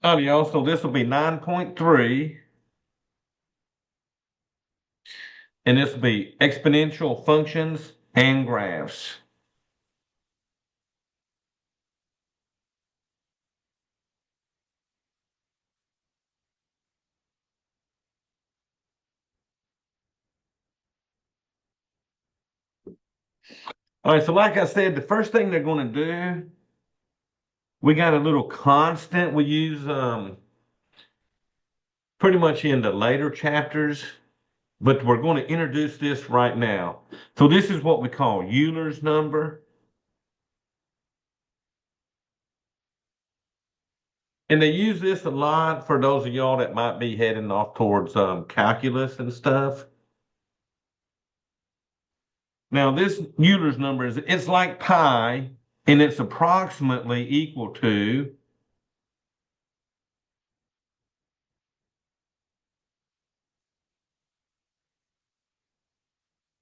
Y'all, so this will be 9.3, and this will be exponential functions and graphs. All right, so like I said, the first thing they're going to do, we got a little constant we use pretty much in the later chapters, but we're going to introduce this right now. So this is what we call Euler's number. And they use this a lot for those of y'all that might be heading off towards calculus and stuff. Now, this Euler's number it's like pi, and it's approximately equal to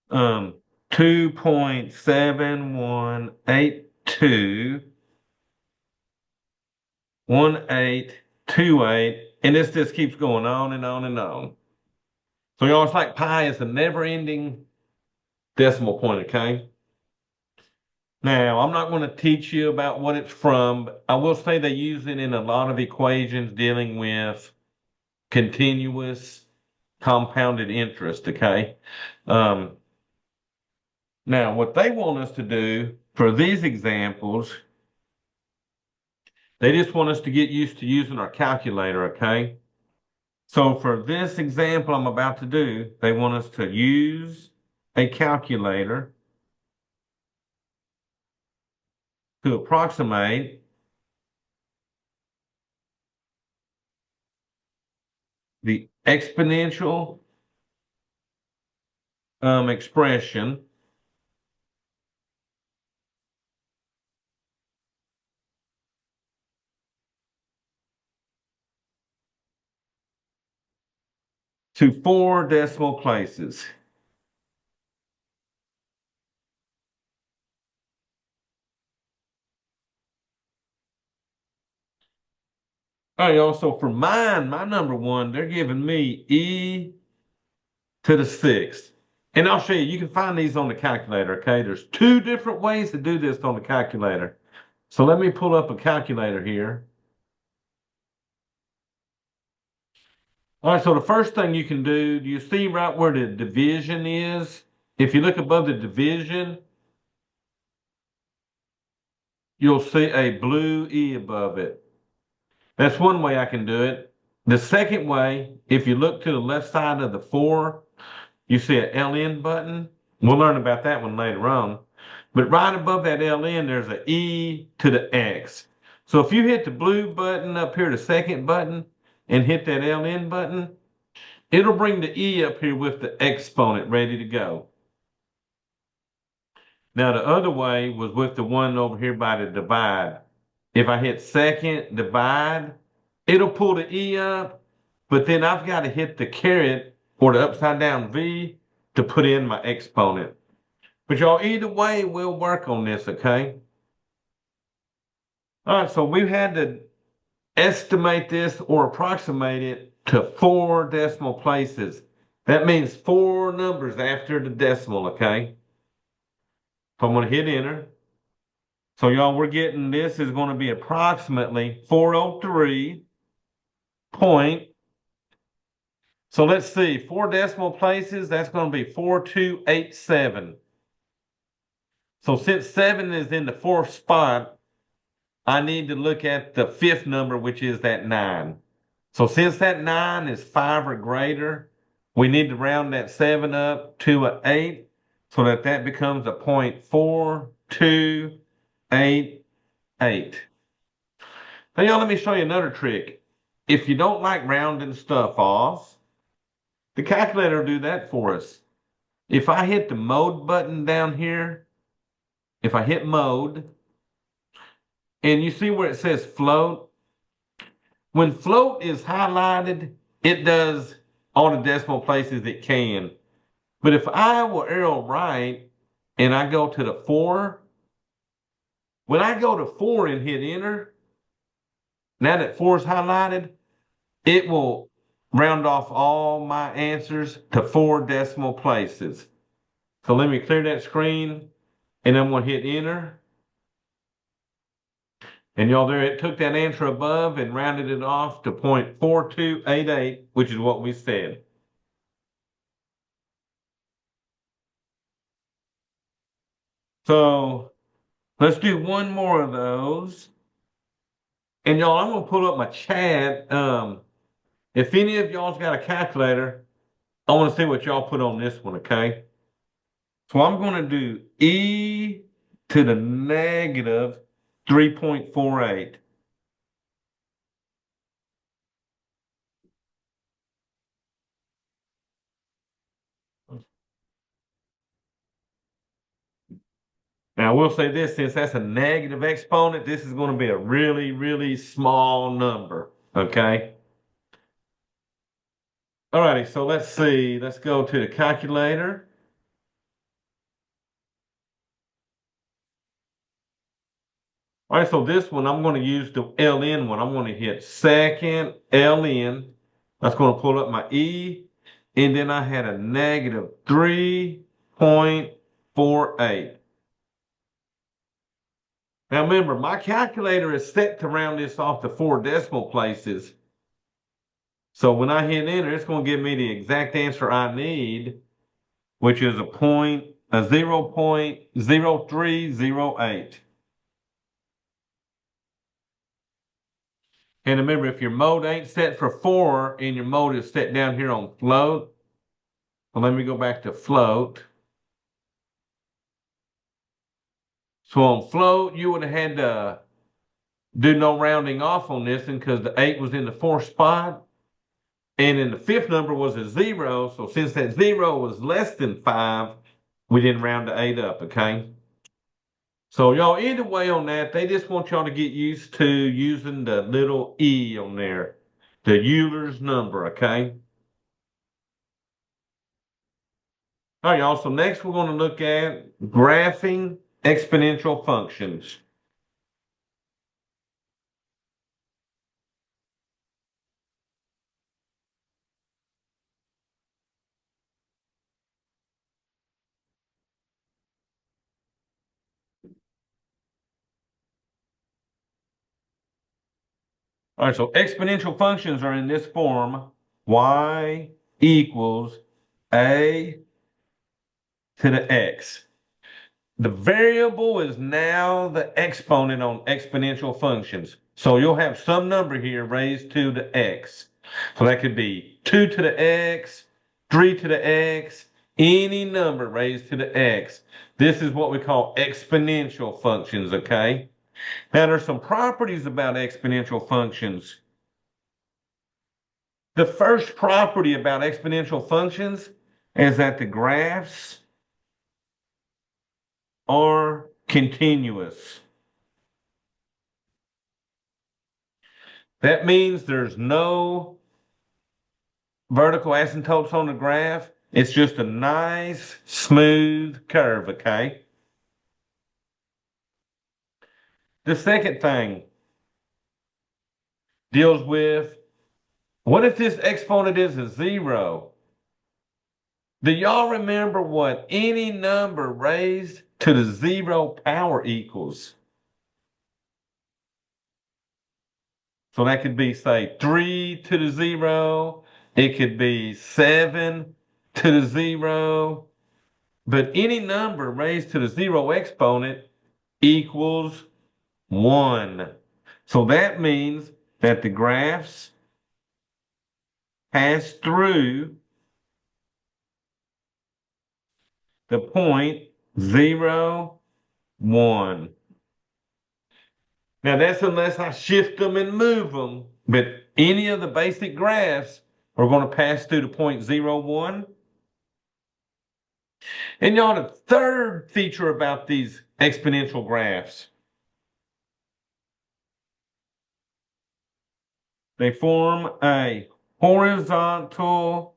2.71821828, and this just keeps going on and on and on. So y'all, it's like pi is a never-ending decimal point, okay? Now, I'm not going to teach you about what it's from, but I will say they use it in a lot of equations dealing with continuous compounded interest, okay? Um, Now, what they want us to do for these examples, they just want us to get used to using our calculator, okay? So for this example I'm about to do, they want us to use a calculator to approximate the exponential expression to 4 decimal places. All right, also for mine, my number one, they're giving me e to the sixth. And I'll show you, you can find these on the calculator, okay? There's 2 different ways to do this on the calculator. So let me pull up a calculator here. All right, so the first thing you can do you see right where the division is? If you look above the division, you'll see a blue E above it. That's one way I can do it. The second way, if you look to the left side of the 4, you see a LN button. We'll learn about that one later on. But right above that LN, there's an E to the X. So if you hit the blue button up here, the second button, and hit that LN button, it'll bring the E up here with the exponent ready to go. Now the other way was with the one over here by the divide. If I hit second divide, it'll pull the E up, but then I've got to hit the caret or the upside down V to put in my exponent. But y'all, either way, we'll work on this, okay? All right, so we've had to estimate this or approximate it to 4 decimal places. That means 4 numbers after the decimal, okay? So I'm going to hit enter. So y'all, we're getting this is going to be approximately 403 point. So let's see, 4 decimal places, that's going to be 4287. So since 7 is in the 4th spot, I need to look at the 5th number, which is that 9. So since that 9 is 5 or greater, we need to round that 7 up to an 8 so that that becomes a 0.4288. Now, y'all, let me show you another trick. If you don't like rounding stuff off, the calculator will do that for us. If I hit the mode button down here, if I hit mode, and you see where it says float, when float is highlighted, it does all the decimal places it can. But if I will arrow right and I go to the 4, when I go to 4 and hit enter, Now that 4 is highlighted, it will round off all my answers to 4 decimal places. So let me clear that screen and I'm going to hit enter. And y'all there, it took that answer above and rounded it off to 0.4288, which is what we said. So let's do one more of those. And y'all, I'm going to pull up my chat. If any of y'all's got a calculator, I want to see what y'all put on this one, okay? So I'm going to do e to the negative 3.48. Now, I will say this, since that's a negative exponent, this is going to be a really, really small number, okay? All righty, so let's see. Let's go to the calculator. All right, so this one, I'm going to use the LN one. I'm going to hit second LN. That's going to pull up my E. And then I had a negative 3.48. Now remember, my calculator is set to round this off to 4 decimal places. So when I hit enter, it's going to give me the exact answer I need, which is a 0.0308. And remember, if your mode ain't set for 4 and your mode is set down here on float, well, let me go back to float. So on float, you would have had to do no rounding off on this one because the 8 was in the 4th spot. And then the 5th number was a 0. So since that 0 was less than 5, we didn't round the 8 up, okay? So y'all, either way on that, they just want y'all to get used to using the little e on there, the Euler's number, okay? All right, y'all. So next we're going to look at graphing exponential functions. All right, so exponential functions are in this form: y equals a to the x. The variable is now the exponent on exponential functions. So you'll have some number here raised to the x. So that could be 2 to the x, 3 to the x, any number raised to the x. This is what we call exponential functions, okay? Now there's some properties about exponential functions. The first property about exponential functions is that the graphs are continuous. That means there's no vertical asymptotes on the graph. It's just a nice, smooth curve, okay? The second thing deals with, what if this exponent is a 0? Do y'all remember what any number raised to the 0 power equals? So that could be, say, 3 to the 0. It could be 7 to the 0. But any number raised to the 0 exponent equals 1. So that means that the graphs pass through the point 0, 1. Now that's unless I shift them and move them, but any of the basic graphs are going to pass through the point 0, 1. And y'all, the third feature about these exponential graphs, they form a horizontal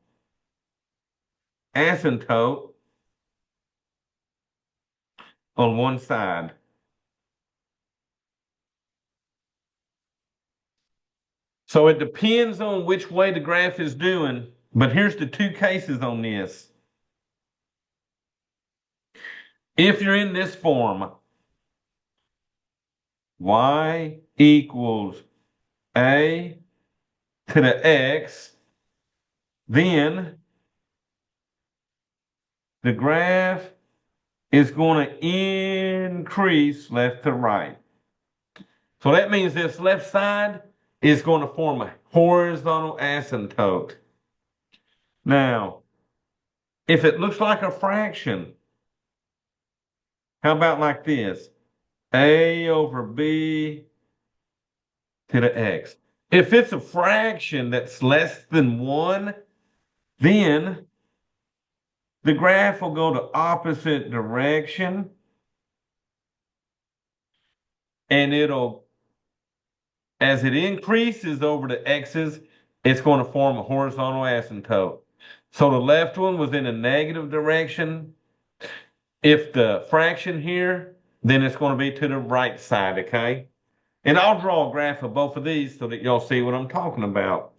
asymptote on one side. So it depends on which way the graph is doing, but here's the two cases on this. If you're in this form, y equals a to the x, then the graph is going to increase left to right. So that means this left side is going to form a horizontal asymptote. Now, if it looks like a fraction, how about like this? A over B to the x. If it's a fraction that's less than 1, then the graph will go the opposite direction and it'll, as it increases over the x's, it's going to form a horizontal asymptote. So the left one was in a negative direction. If the fraction here, then it's going to be to the right side, okay? And I'll draw a graph of both of these so that y'all see what I'm talking about.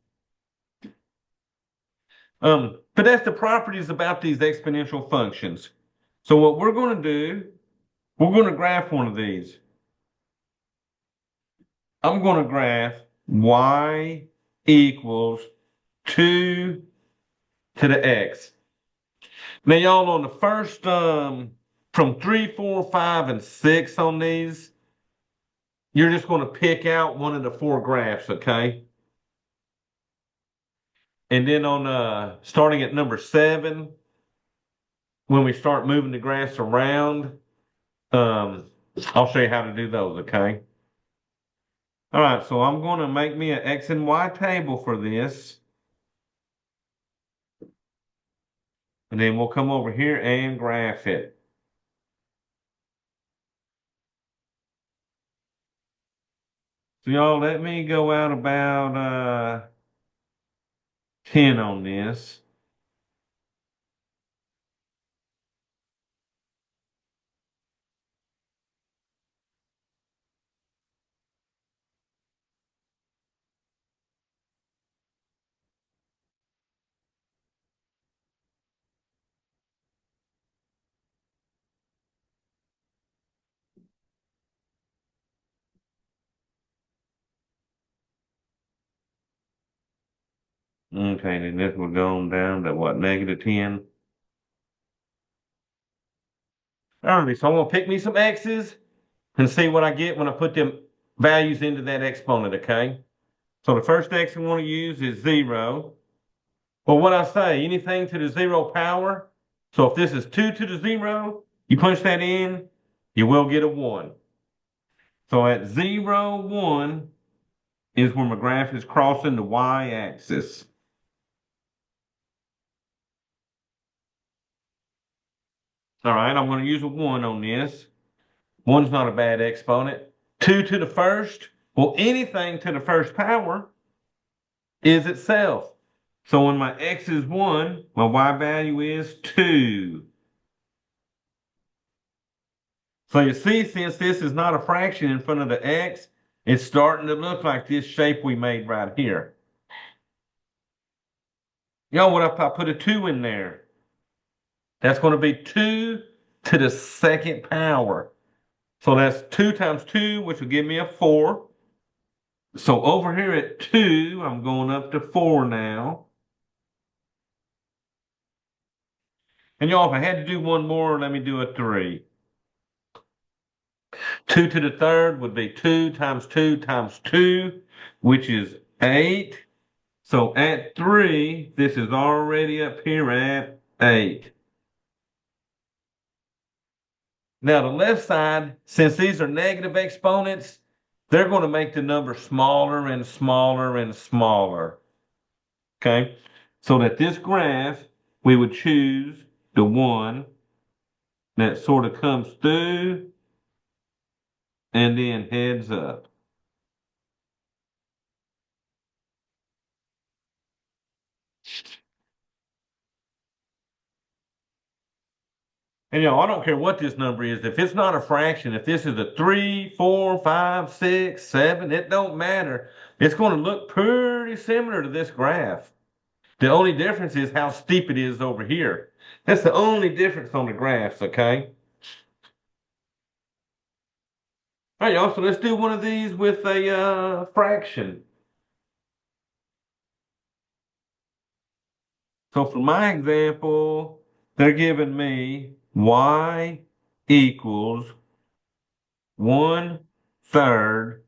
But that's the properties about these exponential functions. So what we're going to do, we're going to graph one of these. I'm going to graph y equals 2 to the x. Now, y'all, on the first, from 3, 4, 5, and 6 on these, you're just going to pick out one of the four graphs, okay? And then on starting at number 7, when we start moving the graphs around, I'll show you how to do those, okay? All right, so I'm going to make me an X and Y table for this. And then we'll come over here and graph it. So y'all, let me go out about 10 on this. Okay, then this will go on down to what, -10? All right, so I'm going to pick me some X's and see what I get when I put them values into that exponent, okay? So the first X we want to use is 0. Well, what I say, anything to the 0 power. So if this is 2 to the 0, you punch that in, you will get a 1. So at 0, 1 is where my graph is crossing the y-axis. All right, I'm going to use a 1 on this. 1's not a bad exponent. 2 to the first, well, anything to the first power is itself. So when my x is 1, my y value is 2. So you see, since this is not a fraction in front of the x, it's starting to look like this shape we made right here. What if I put a 2 in there? That's going to be 2 to the second power. So that's 2 times 2, which will give me a 4. So over here at 2, I'm going up to 4 now. And y'all, if I had to do one more, let me do a 3. 2 to the third would be 2 times 2 times 2, which is 8. So at 3, this is already up here at 8. Now the left side, since these are negative exponents, they're going to make the number smaller and smaller and smaller. Okay? So that this graph, we would choose the one that sort of comes through and then heads up. And I don't care what this number is. If it's not a fraction, if this is a 3, 4, 5, 6, 7, it don't matter. It's going to look pretty similar to this graph. The only difference is how steep it is over here. That's the only difference on the graphs, okay? All right, y'all, so let's do one of these with a fraction. So for my example, they're giving me y equals 1/3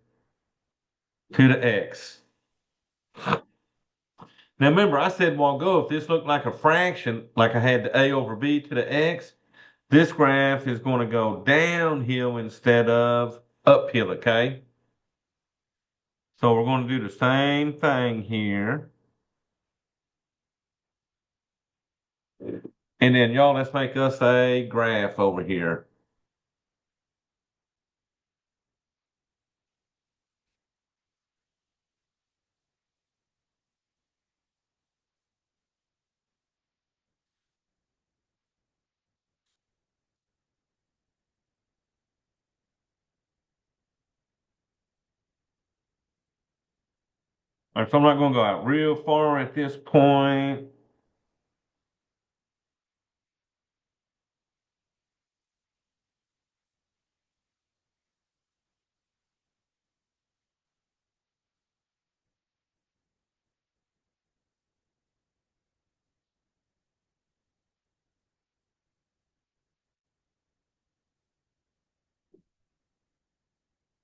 to the x. Now remember, I said a while ago, if this looked like a fraction, like I had the a over b to the x, this graph is going to go downhill instead of uphill, okay? So we're going to do the same thing here. And then y'all, let's make us a graph over here. All right, so I'm not going to go out real far at this point.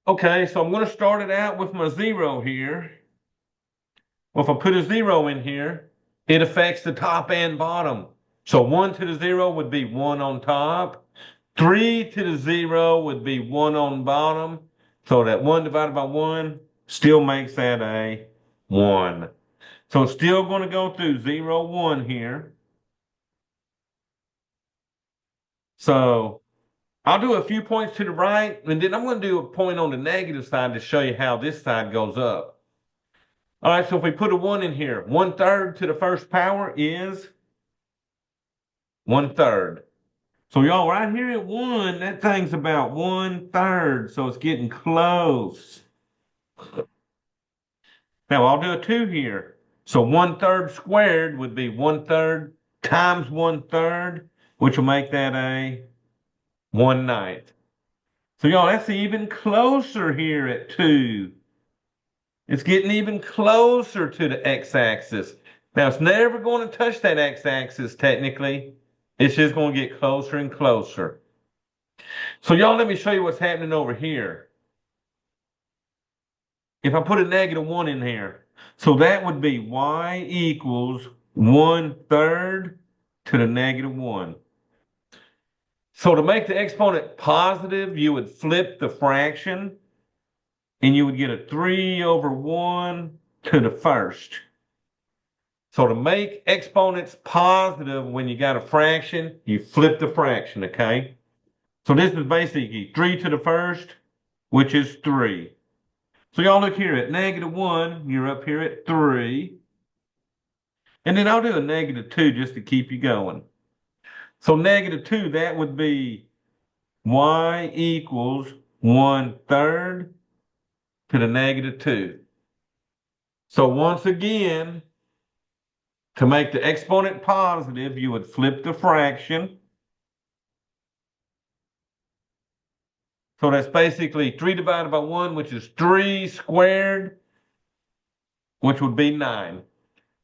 Okay, so I'm going to start it out with my 0 here. Well, if I put a 0 in here, it affects the top and bottom. So 1 to the 0 would be 1 on top. 3 to the 0 would be 1 on bottom. So that 1 divided by 1 still makes that a 1. So it's still going to go through 0, 1 here. So I'll do a few points to the right, and then I'm going to do a point on the negative side to show you how this side goes up. All right, so if we put a 1 in here, 1/3 to the first power is 1/3. So y'all, right here at 1, that thing's about 1/3, so it's getting close. Now I'll do a 2 here. So 1/3 squared would be 1/3 times 1/3, which will make that a 1/9. So y'all, that's even closer here at 2. It's getting even closer to the x-axis. Now, it's never going to touch that x-axis technically. It's just going to get closer and closer. So y'all, let me show you what's happening over here. If I put a -1 in here, so that would be y equals 1/3 to the -1. So to make the exponent positive, you would flip the fraction and you would get a 3/1 to the first. So to make exponents positive when you got a fraction, you flip the fraction, okay? So this is basically 3 to the first, which is 3. So y'all look here at -1, you're up here at 3. And then I'll do a -2 just to keep you going. So -2, that would be y equals 1/3 to the -2. So once again, to make the exponent positive, you would flip the fraction. So that's basically 3 divided by 1, which is 3 squared, which would be 9.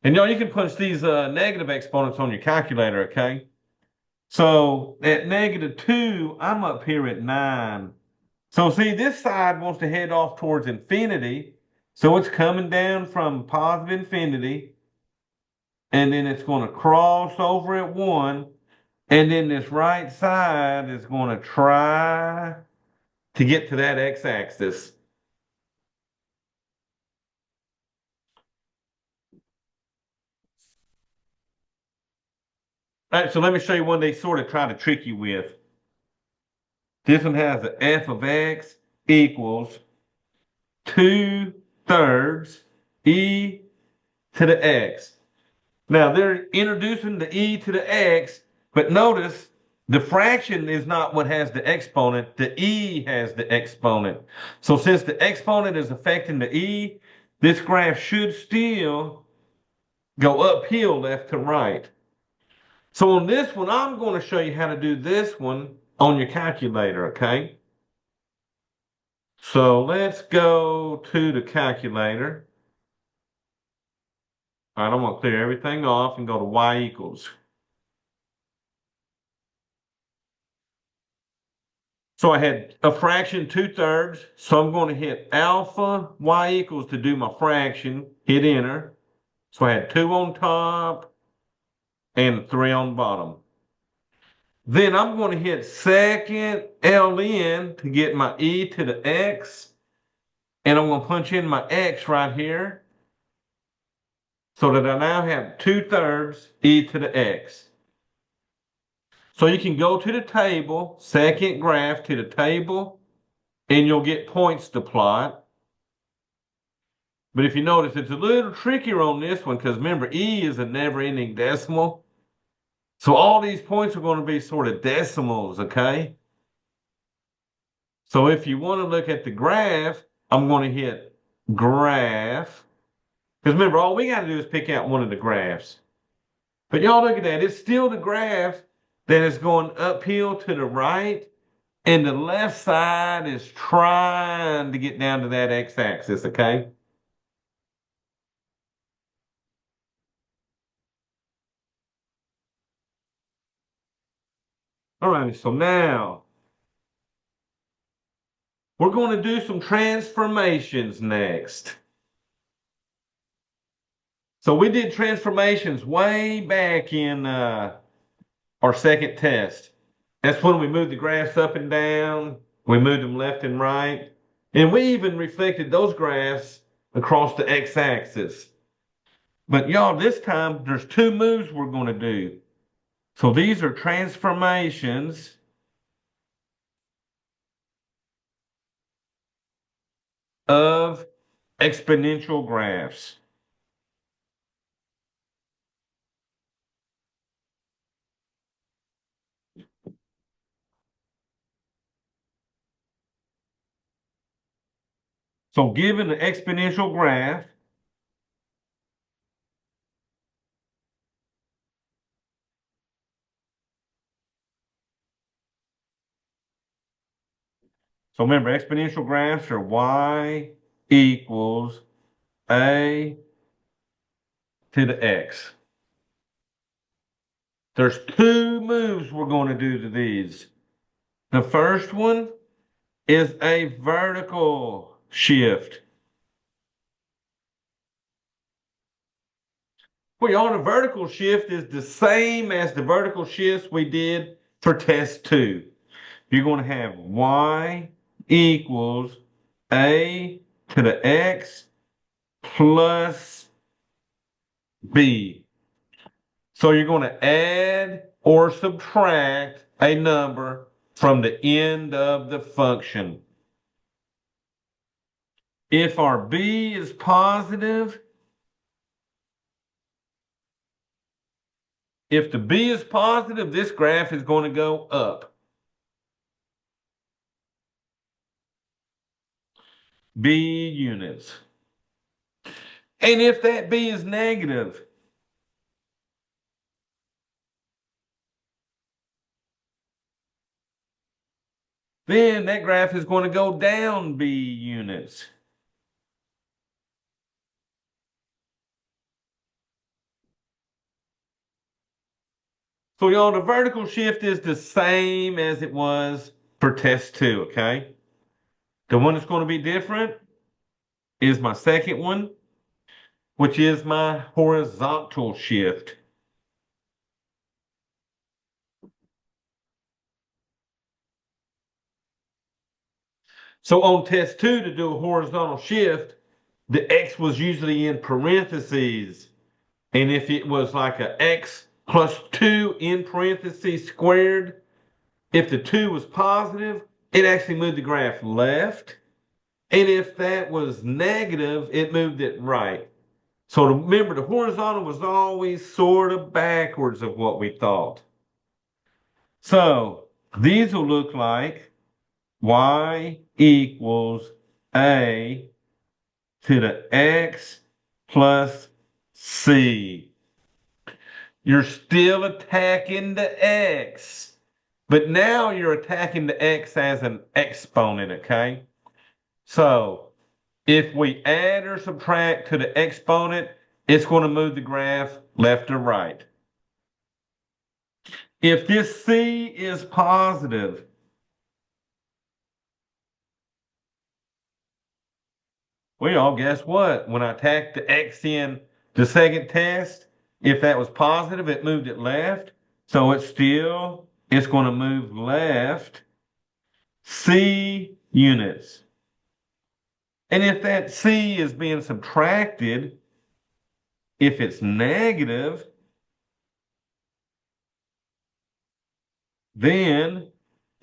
And you can punch these negative exponents on your calculator, okay? So at -2, I'm up here at 9. So see, this side wants to head off towards infinity. So it's coming down from positive infinity. And then it's going to cross over at 1. And then this right side is going to try to get to that x-axis. All right, so let me show you one they sort of try to trick you with. This one has the f of x equals 2/3 e to the x. Now they're introducing the e to the x, but notice The fraction is not what has the exponent. The e has the exponent. So since the exponent is affecting the e, this graph should still go uphill left to right. So on this one, I'm going to show you how to do this one on your calculator, okay? So let's go to the calculator. All right, I'm going to clear everything off and go to y equals. So I had a fraction 2/3. So I'm going to hit alpha y equals to do my fraction, hit enter. So I had 2 on top and 3 on the bottom. Then I'm going to hit second ln to get my e to the x. And I'm going to punch in my x right here so that I now have 2/3 e to the x. So you can go to the table, second graph to the table, and you'll get points to plot. But if you notice, it's a little trickier on this one because remember, e is a never-ending decimal. So all these points are going to be sort of decimals, okay? So if you want to look at the graph, I'm going to hit graph. Because remember, all we got to do is pick out one of the graphs. But y'all look at that. It's still the graph that is going uphill to the right. And the left side is trying to get down to that x-axis, okay? All right, so now we're going to do some transformations next. So we did transformations way back in our second test. That's when we moved the graphs up and down. We moved them left and right. And we even reflected those graphs across the x-axis. But y'all, this time there's 2 moves we're going to do. So these are transformations of exponential graphs. So given the exponential graph, so remember exponential graphs are y equals a to the x. There's 2 moves we're going to do to these. The first one is a vertical shift. Well, the vertical shift is the same as the vertical shifts we did for test 2. You're going to have y equals a to the x plus b. So you're going to add or subtract a number from the end of the function. If our b is positive, if the b is positive, this graph is going to go up. B units. And if that b is negative, then that graph is going to go down b units. So y'all, the vertical shift is the same as it was for test 2, okay? The one that's going to be different is my second one, which is my horizontal shift. So on test 2, to do a horizontal shift, the x was usually in parentheses. And if it was like a x plus 2 in parentheses squared, if the 2 was positive, it actually moved the graph left. And if that was negative, it moved it right. So remember, the horizontal was always sort of backwards of what we thought. So these will look like y equals a to the x plus c. You're still attacking the x, but now you're attacking the x as an exponent, okay? So if we add or subtract to the exponent, it's going to move the graph left or right. If this c is positive, well, guess what? When I tacked the x in the second test, if that was positive, it moved it left. So it's going to move left c units. And if that c is being subtracted, if it's negative, then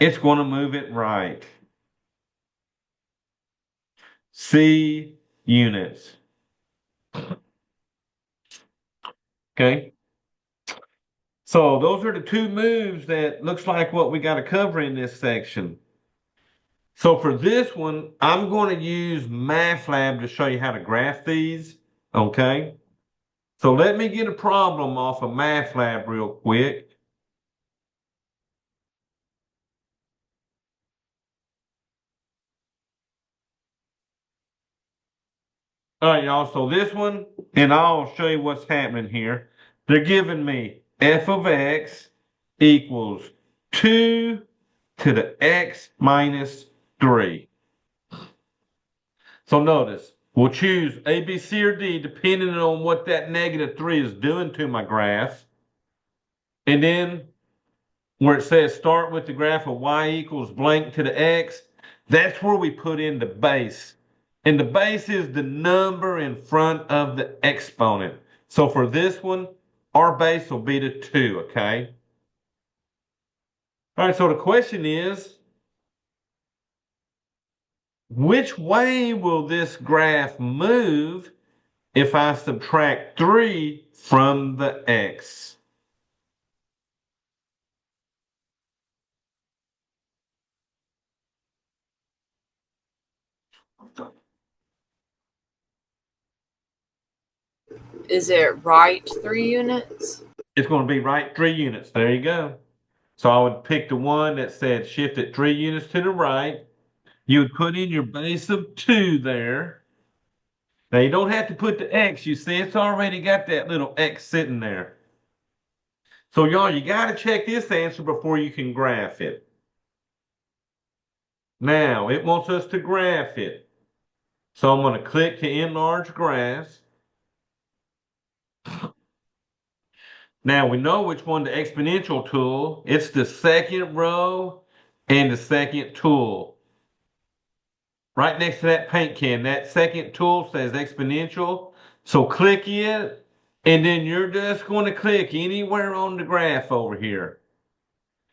it's going to move it right. C units. Okay. So those are the two moves that looks like what we got to cover in this section. So for this one, I'm going to use MATLAB to show you how to graph these. Okay. So let me get a problem off of MATLAB real quick. All right, y'all. So this one, and I'll show you what's happening here. They're giving me f of x equals 2 to the x minus 3. So notice, we'll choose A, B, C, or D depending on what that negative 3 is doing to my graph. And then where it says start with the graph of y equals blank to the x, that's where we put in the base. And the base is the number in front of the exponent. So for this one, our base will be the 2, okay? All right, so the question is, which way will this graph move if I subtract 3 from the x? Is it right 3 units? It's going to be right 3 units. There you go. So I would pick the one that said shift it 3 units to the right. You would put in your base of 2 there. Now you don't have to put the x. You see, it's already got that little x sitting there. So y'all, you got to check this answer before you can graph it. Now, it wants us to graph it. So I'm going to click to enlarge graphs. Now we know which one the exponential tool. It's the second row and the second tool. Right next to that paint can, that second tool says exponential. So click it, and then you're just going to click anywhere on the graph over here.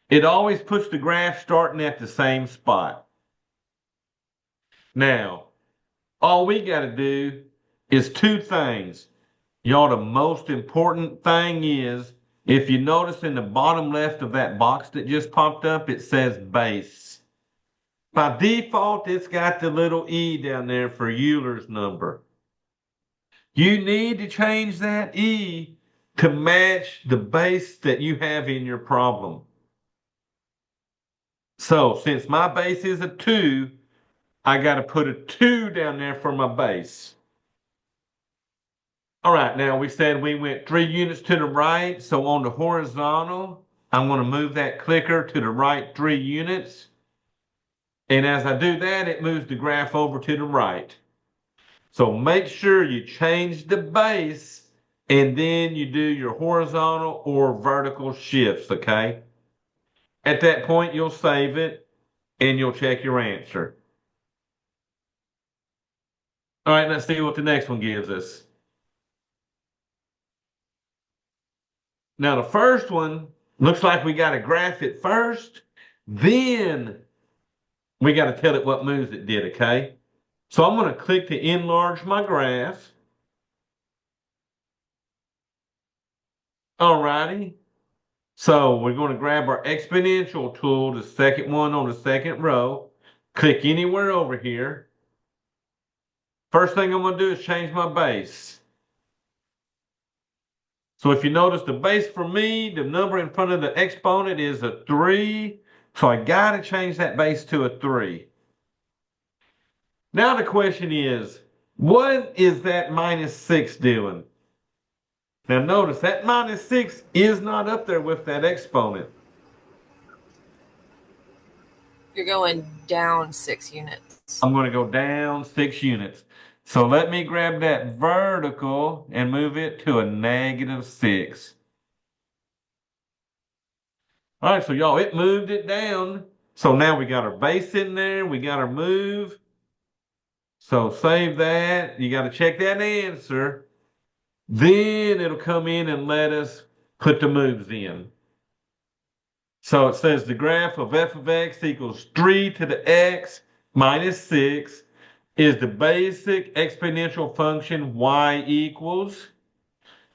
It always puts the graph starting at the same spot. Now, all we got to do is two things. Y'all, the most important thing is, if you notice in the bottom left of that box that just popped up, it says base. By default, it's got the little E down there for Euler's number. You need to change that E to match the base that you have in your problem. So since my base is a 2, I got to put a 2 down there for my base. All right, now we said we went 3 units to the right. So on the horizontal, I'm going to move that clicker to the right 3 units. And as I do that, it moves the graph over to the right. So make sure you change the base and then you do your horizontal or vertical shifts, okay? At that point, you'll save it and you'll check your answer. All right, let's see what the next one gives us. Now, the first one looks like we got to graph it first, then we got to tell it what moves it did, okay? So I'm going to click to enlarge my graph. All righty. So we're going to grab our exponential tool, the second one on the second row. Click anywhere over here. First thing I'm going to do is change my base. So if you notice the base for me, the number in front of the exponent is a 3. So I got to change that base to a 3. Now the question is, what is that minus 6 doing? Now notice that minus 6 is not up there with that exponent. You're going down 6 units. I'm going to go down 6 units. So let me grab that vertical and move it to a -6. All right, so y'all, it moved it down. So now we got our base in there. We got our move. So save that. You got to check that answer. Then it'll come in and let us put the moves in. So it says the graph of f of x equals 3 to the x minus 6 is the basic exponential function y equals.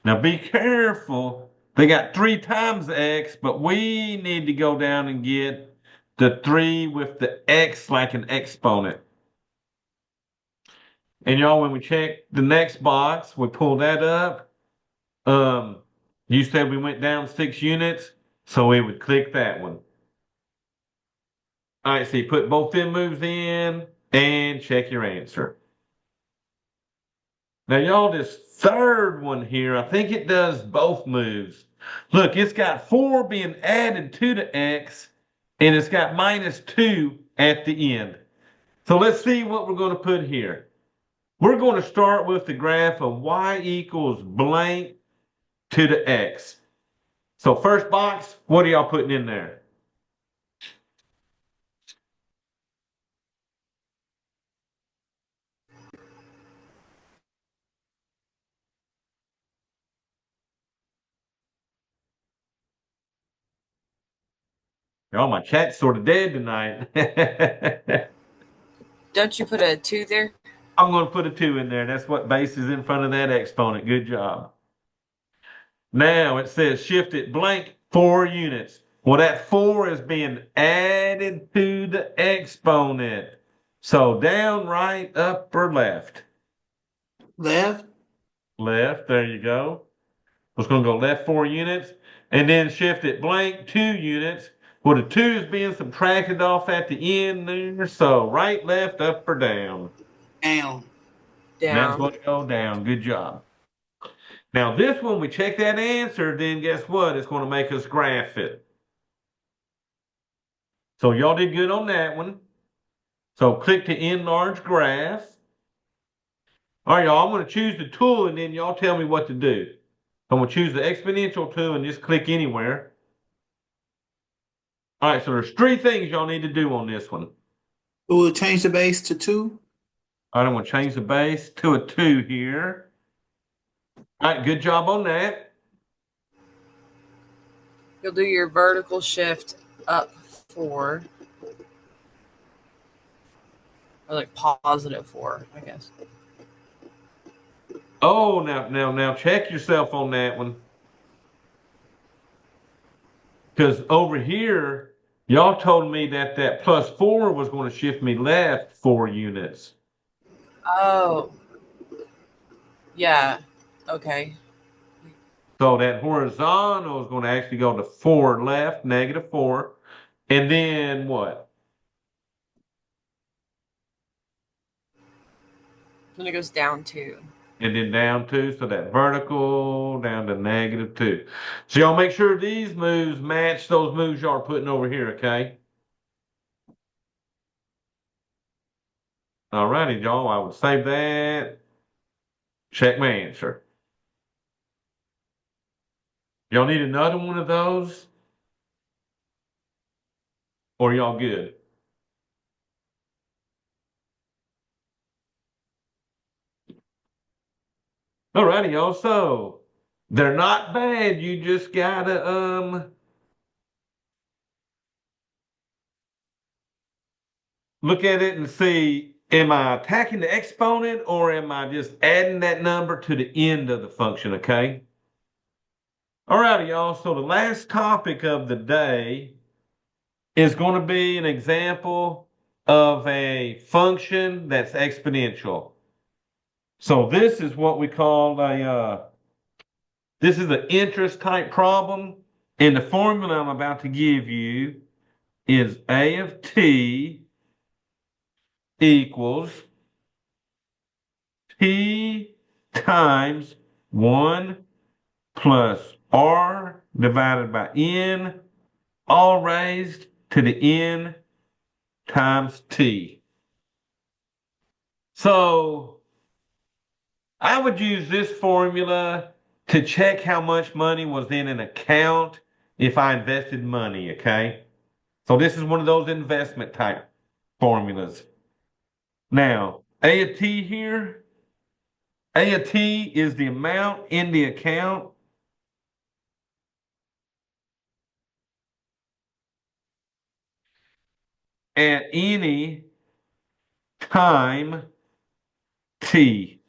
Now be careful. They got 3 times x, but we need to go down and get the 3 with the x like an exponent. And y'all, when we check the next box, we pull that up. You said we went down 6 units, so we would click that one. All right, so you put both them moves in and check your answer. Now, y'all, this third one here, I think it does both moves. Look, it's got 4 being added to the x, and it's got -2 at the end. So let's see what we're going to put here. We're going to start with the graph of y equals blank to the x. So first box, what are y'all putting in there? Oh, my chat's sort of dead tonight. Don't you put a 2 there? I'm going to put a 2 in there. That's what base is in front of that exponent. Good job. Now it says shift it blank 4 units. Well, that 4 is being added to the exponent. So down, right, up, or left? Left. Left. There you go. It's going to go left 4 units. And then shift it blank 2 units. Well, the 2 is being subtracted off at the end there. So right, left, up, or down? Down. And that's Down. going to go down. Good job. Now this one, we check that answer, then guess what? It's going to make us graph it. So y'all did good on that one. So click to enlarge graph. All right, y'all, I'm going to choose the tool and then y'all tell me what to do. I'm going to choose the exponential tool and just click anywhere. All right, so there's 3 things y'all need to do on this one. We'll change the base to 2. All right, I'm going to change the base to a 2 here. All right, good job on that. You'll do your vertical shift up 4. Or like +4, I guess. Oh, now check yourself on that one. Because over here, y'all told me that that +4 was going to shift me left 4 units. Oh. Yeah. Okay. So that horizontal is going to actually go to 4 left, -4. And then what? Then it goes down 2. And then down 2. So that vertical down to -2. So y'all make sure these moves match those moves y'all are putting over here, okay? All righty, y'all. I will save that. Check my answer. Y'all need another one of those? Or y'all good? All righty, y'all. So they're not bad. You just gotta look at it and see, am I attacking the exponent or am I just adding that number to the end of the function, okay? All righty, y'all. So the last topic of the day is going to be an example of a function that's exponential. So this is what we call this is an interest type problem. And the formula I'm about to give you is A of t equals t times 1 plus r divided by n, all raised to the n times t. So I would use this formula to check how much money was in an account if I invested money, okay? So this is one of those investment type formulas. Now, A of t here, A of t is the amount in the account at any time t.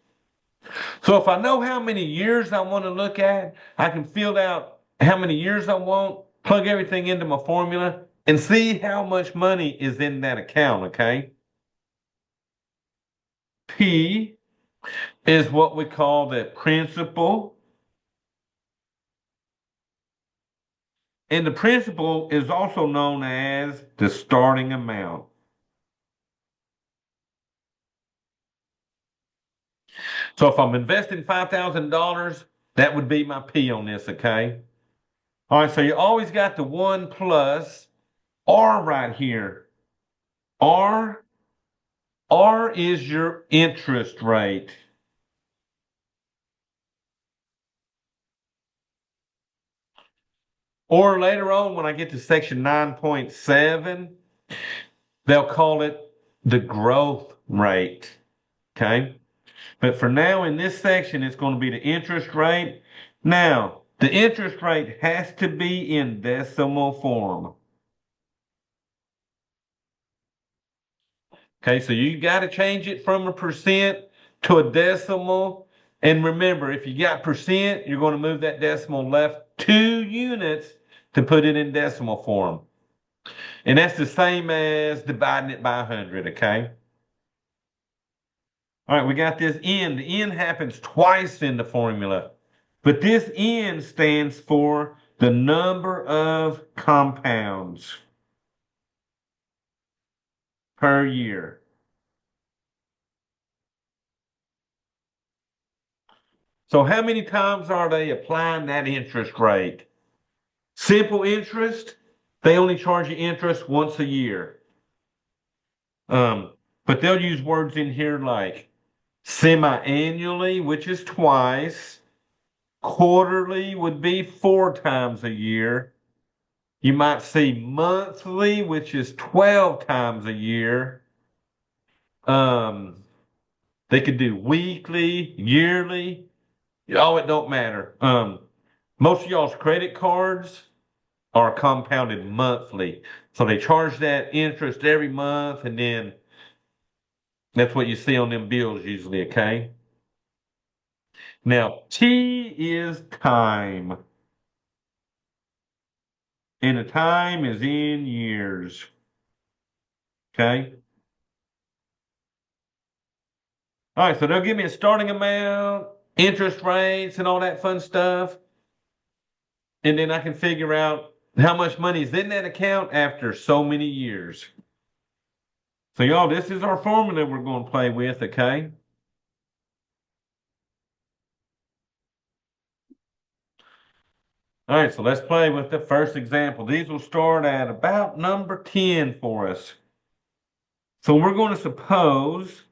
So if I know how many years I want to look at, I can fill out how many years I want, plug everything into my formula, and see how much money is in that account, okay? P is what we call the principal, and the principal is also known as the starting amount. So if I'm investing $5,000, that would be my P on this, okay? All right, so you always got the 1 plus R right here. R is your interest rate. Or later on, when I get to section 9.7, they'll call it the growth rate. Okay? But for now, in this section, it's going to be the interest rate. Now, the interest rate has to be in decimal form. Okay, so you got to change it from a percent to a decimal. And remember, if you got percent, you're going to move that decimal left 2 units to put it in decimal form. And that's the same as dividing it by 100, okay? All right, we got this n. The n happens twice in the formula. But this n stands for the number of compounds per year. So how many times are they applying that interest rate? Simple interest, they only charge you interest once a year. But they'll use words in here like semi-annually, which is twice. Quarterly would be 4 times a year. You might see monthly, which is 12 times a year. They could do weekly, yearly. Oh, it don't matter. Most of y'all's credit cards are compounded monthly. So they charge that interest every month, and then that's what you see on them bills usually, okay? Now, T is time. And the time is in years. Okay? All right, so they'll give me a starting amount, interest rates, and all that fun stuff. And then I can figure out how much money is in that account after so many years. So, y'all, this is our formula we're going to play with, okay? All right, so let's play with the first example. These will start at about number 10 for us. So we're going to suppose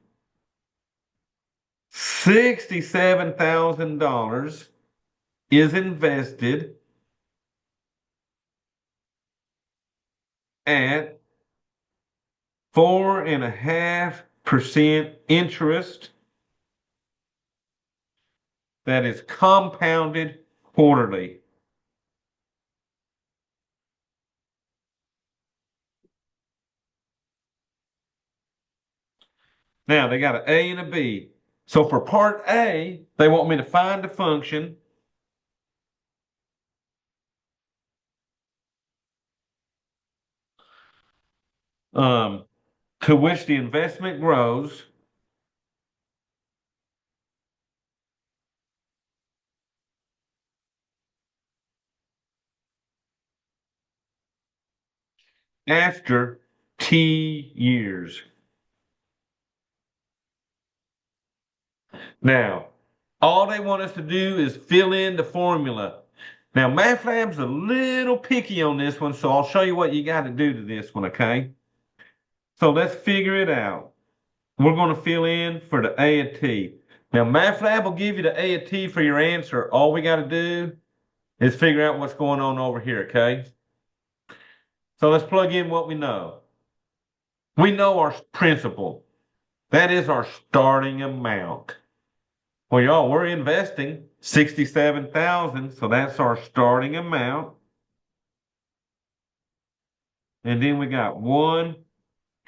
$67,000 is invested at 4.5% interest that is compounded quarterly. Now they got an A and a B. So for part A, they want me to find the function to which the investment grows after T years. Now, all they want us to do is fill in the formula. Now, MathLab's a little picky on this one, so I'll show you what you got to do to this one, okay? So let's figure it out. We're going to fill in for the A of T. Now, MathLab will give you the A of T for your answer. All we got to do is figure out what's going on over here, okay? So let's plug in what we know. We know our principal. That is our starting amount. Well, y'all, we're investing 67,000, so that's our starting amount. And then we got 1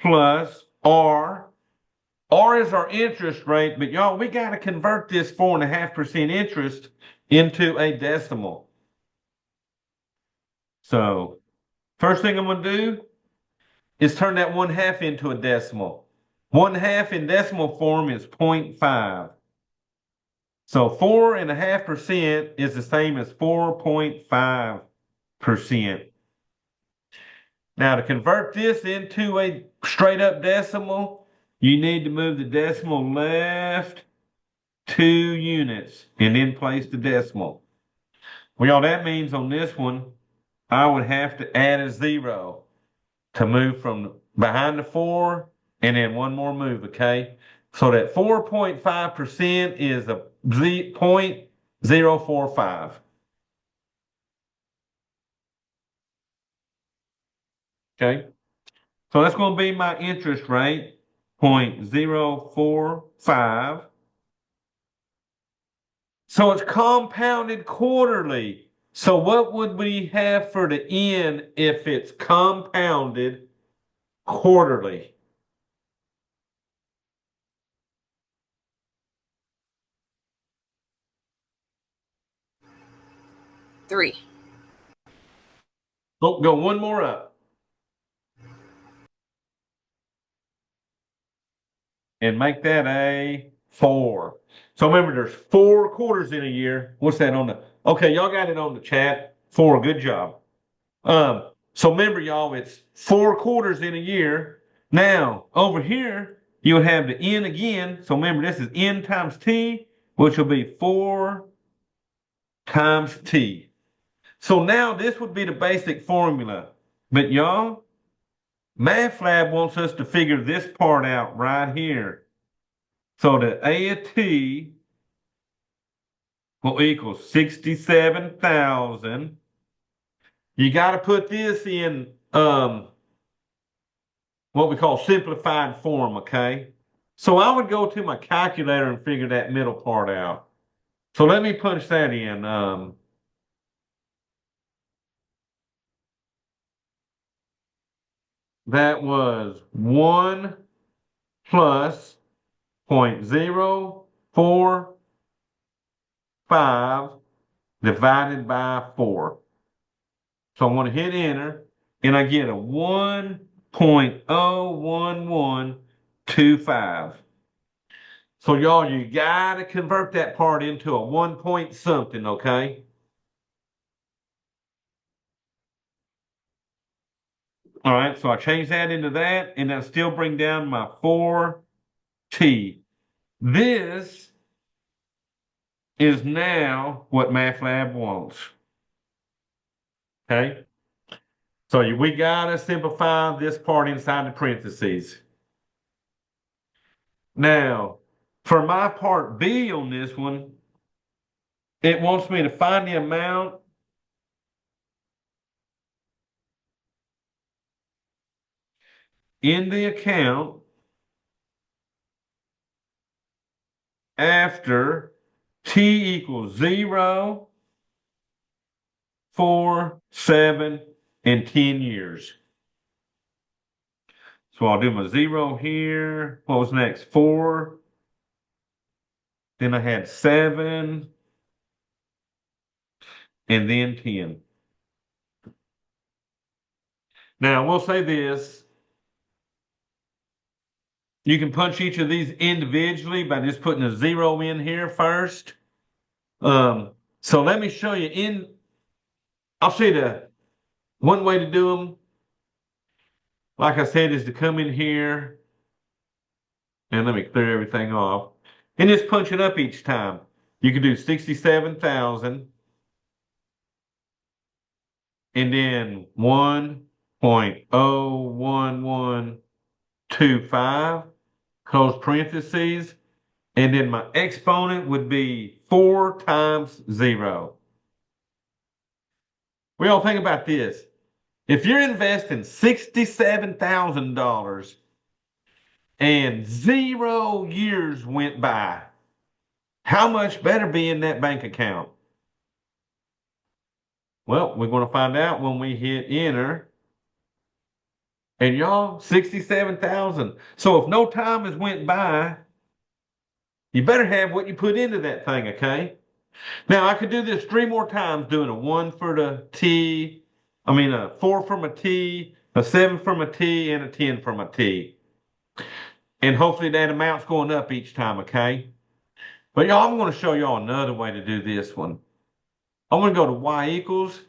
plus R. R is our interest rate, but y'all, we got to convert this 4.5% interest into a decimal. So, first thing I'm going to do is turn that 1/2 into a decimal. 1/2 in decimal form is 0.5. So 4.5% is the same as 4.5%. Now to convert this into a straight up decimal, you need to move the decimal left 2 units and then place the decimal. Well, y'all, that means on this one, I would have to add a 0 to move from behind the 4 and then one more move, okay? So that 4.5% is a 0.045. Okay? So that's going to be my interest rate, 0.045. So it's compounded quarterly. So what would we have for the N if it's compounded quarterly? Three. Oh, go one more up. And make that a 4. So remember, there's 4 quarters in a year. What's that on the? Okay, y'all got it on the chat. 4, good job. So remember, y'all, it's 4 quarters in a year. Now, over here, you'll have the N again. So remember, this is N times T, which will be 4 times T. So now this would be the basic formula. But y'all, MathLab wants us to figure this part out right here. So the A of T will equal 67,000. You got to put this in what we call simplified form, okay? So I would go to my calculator and figure that middle part out. So let me punch that in. That was 1 plus 0.045 divided by 4. So I'm going to hit enter, and I get a 1.01125. So y'all, you got to convert that part into a 1 point something, okay? All right, so I change that into that, and that still bring down my 4t. This is now what MathLab wants. Okay? So we got to simplify this part inside the parentheses. Now, for my part B on this one, it wants me to find the amount in the account after t equals 0, 4, 7, and 10 years. So I'll do my 0 here. What was next? 4. Then I had 7. And then 10. Now, we'll say this. You can punch each of these individually by just putting a 0 in here first. So let me show you I'll show you the one way to do them. Like I said, is to come in here and let me clear everything off and just punch it up each time. You can do 67,000 and then 1.01125, close parentheses. And then my exponent would be 4 times 0. We all think about this. If you're investing $67,000 and 0 years went by, how much better be in that bank account? Well, we're going to find out when we hit enter. And y'all, 67,000. So if no time has went by, you better have what you put into that thing, okay? Now I could do this 3 more times, doing a 1 for the T, a 4 from a T, a 7 from a T, and a 10 from a T. And hopefully that amount's going up each time, okay? But y'all, I'm going to show y'all another way to do this one. I'm going to go to y equals,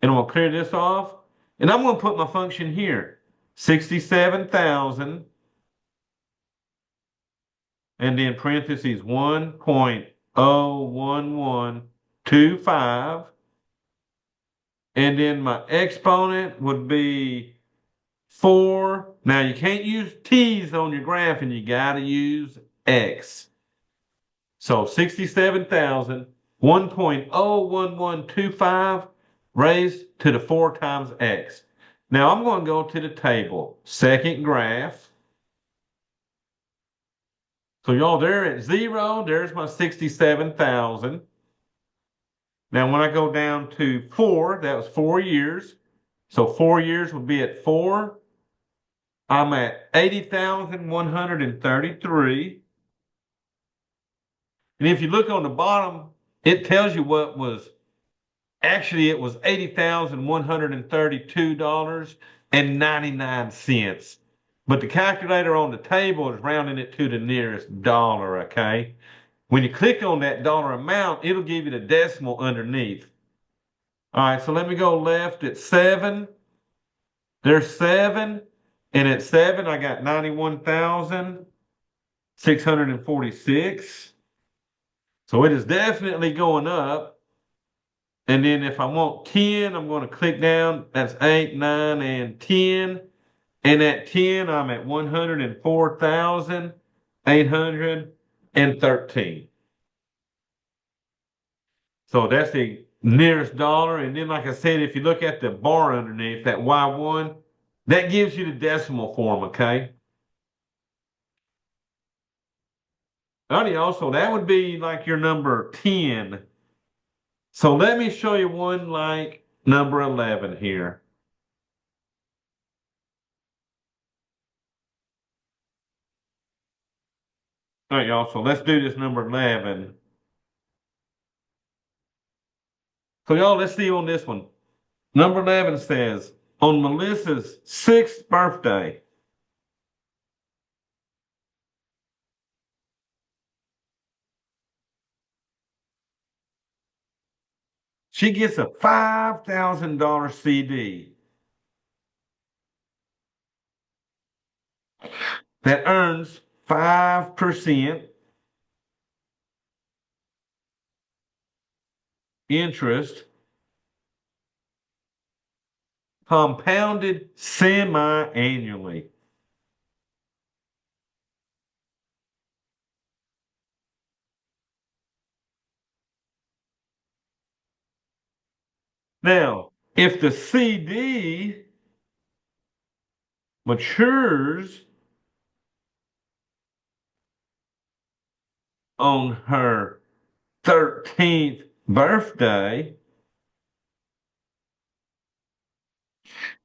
and I'm going to clear this off. And I'm going to put my function here, 67,000, and then parentheses 1.01125. And then my exponent would be 4. Now you can't use t's on your graph, and you got to use x. So 67,000, 1.01125 raised to the 4 times x. Now I'm going to go to the table, second graph. So y'all, there at 0, there's my 67,000. Now when I go down to 4, that was 4 years. So 4 years would be at 4. I'm at 80,133. And if you look on the bottom, it tells you what was actually, it was $80,132.99. But the calculator on the table is rounding it to the nearest dollar, okay? When you click on that dollar amount, it'll give you the decimal underneath. All right, so let me go left at 7. There's 7. And at 7, I got 91,646. So it is definitely going up. And then if I want 10, I'm going to click down. That's 8, 9, and 10. And at 10, I'm at 104,813. So that's the nearest dollar. And then, like I said, if you look at the bar underneath, that Y1, that gives you the decimal form, okay? Also, that would be like your number 10. So let me show you one like number 11 here. All right, y'all, so let's do this number 11. So y'all, let's see on this one. Number 11 says, on Melissa's 6th birthday, she gets a $5,000 CD that earns 5% interest, compounded semi-annually. Now, if the CD matures on her 13th birthday,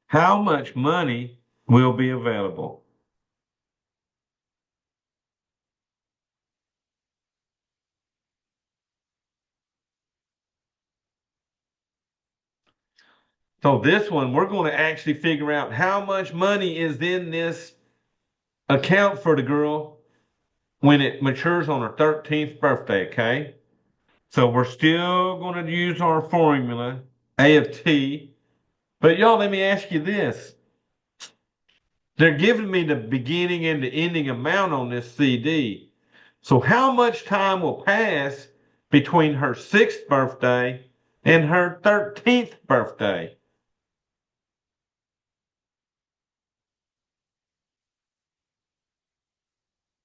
how much money will be available? So this one, we're going to actually figure out how much money is in this account for the girl when it matures on her 13th birthday, okay? So we're still going to use our formula, A of T. But y'all, let me ask you this. They're giving me the beginning and the ending amount on this CD. So how much time will pass between her 6th birthday and her 13th birthday?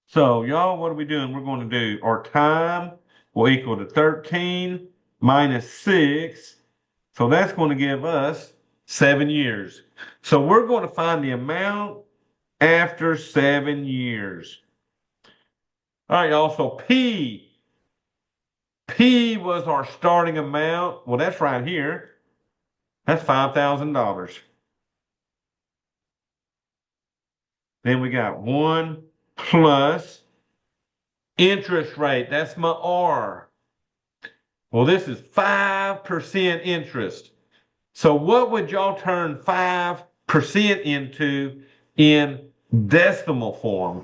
So y'all, what are we doing? We're going to do our time will equal to 13 minus 6. So that's going to give us 7 years. So we're going to find the amount after 7 years. All right, y'all. So P was our starting amount. Well, that's right here. That's $5,000. Then we got 1 plus interest rate. That's my R. Well, this is 5% interest. So what would y'all turn 5% into in decimal form?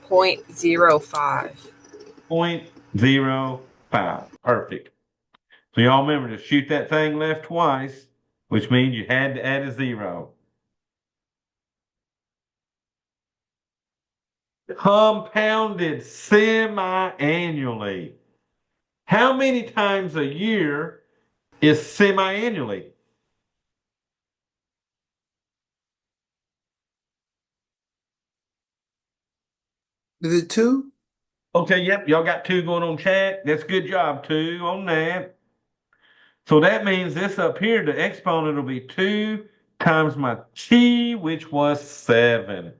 0.05. 0.05. Perfect. So y'all remember to shoot that thing left twice, which means you had to add a zero. Compounded semi-annually. How many times a year is semi-annually? Is it 2? Okay, yep, y'all got 2 going on chat. That's a good job, 2 on that. So that means this up here, the exponent will be 2 times my t, which was 7.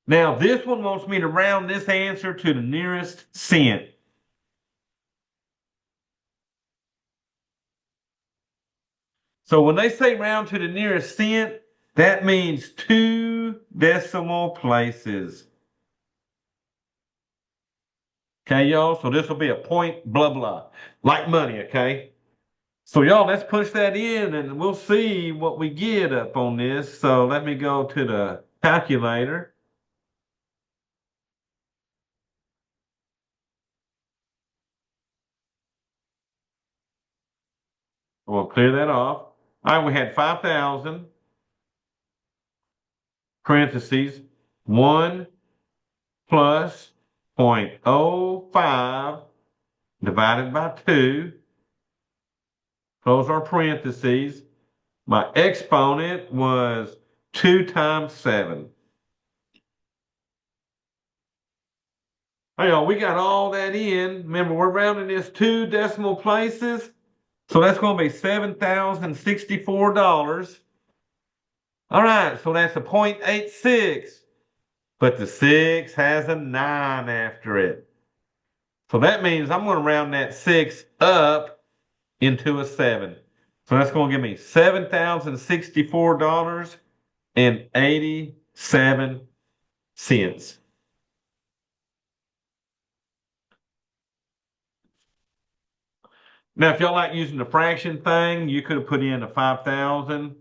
Now, this one wants me to round this answer to the nearest cent. So when they say round to the nearest cent, that means 2 decimal places. Okay, y'all? So this will be a point blah blah, like money, okay? So y'all, let's push that in and we'll see what we get up on this. So let me go to the calculator. We'll clear that off. All right, we had 5,000, parentheses, 1 plus 0.05 divided by 2. Close our parentheses. My exponent was 2 times 7. Hey, y'all, we got all that in. Remember, we're rounding this 2 decimal places. So that's going to be $7,064. All right, so that's a 0.86. But the 6 has a 9 after it. So that means I'm going to round that 6 up into a 7. So that's going to give me $7,064.87. Now, if y'all like using the fraction thing, you could have put in a 5,000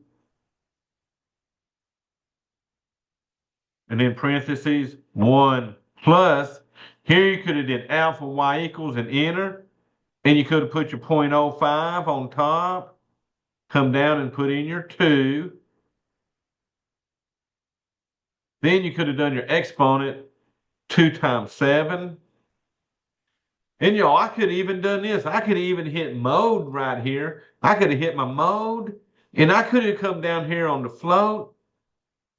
and then parentheses 1 plus. Here you could have did alpha y equals and enter, and you could have put your 0.05 on top, come down and put in your 2. Then you could have done your exponent 2 times 7. And y'all, I could have even done this. I could have even hit mode right here. I could have hit my mode, and I could have come down here on the float.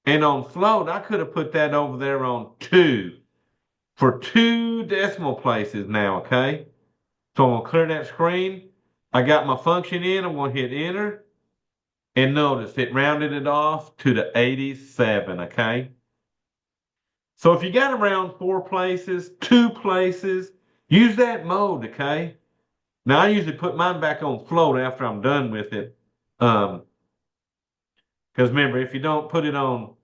And on float, I could have put that over there on 2 for 2 decimal places now, okay? So I'm going to clear that screen. I got my function in. I'm going to hit enter. And notice it rounded it off to the 87, okay? So if you got around 4 places, 2 places, use that mode, okay? Now I usually put mine back on float after I'm done with it. Because remember, if you don't put it on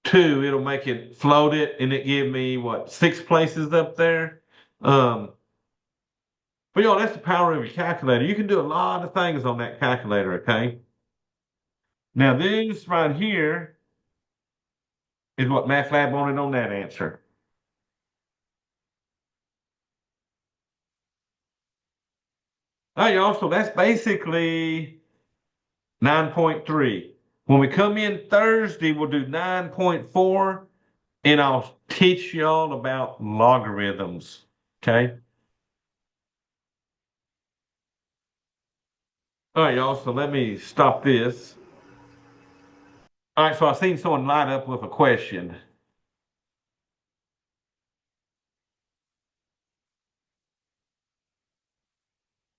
2, it'll make it float it and it give me what, 6 places up there. But y'all, that's the power of your calculator. You can do a lot of things on that calculator, okay? Now this right here is what MathLab wanted on that answer. All right, y'all, so that's basically 9.3. When we come in Thursday, we'll do 9.4, and I'll teach y'all about logarithms. Okay? All right, y'all, so let me stop this. All right, so I seen someone light up with a question.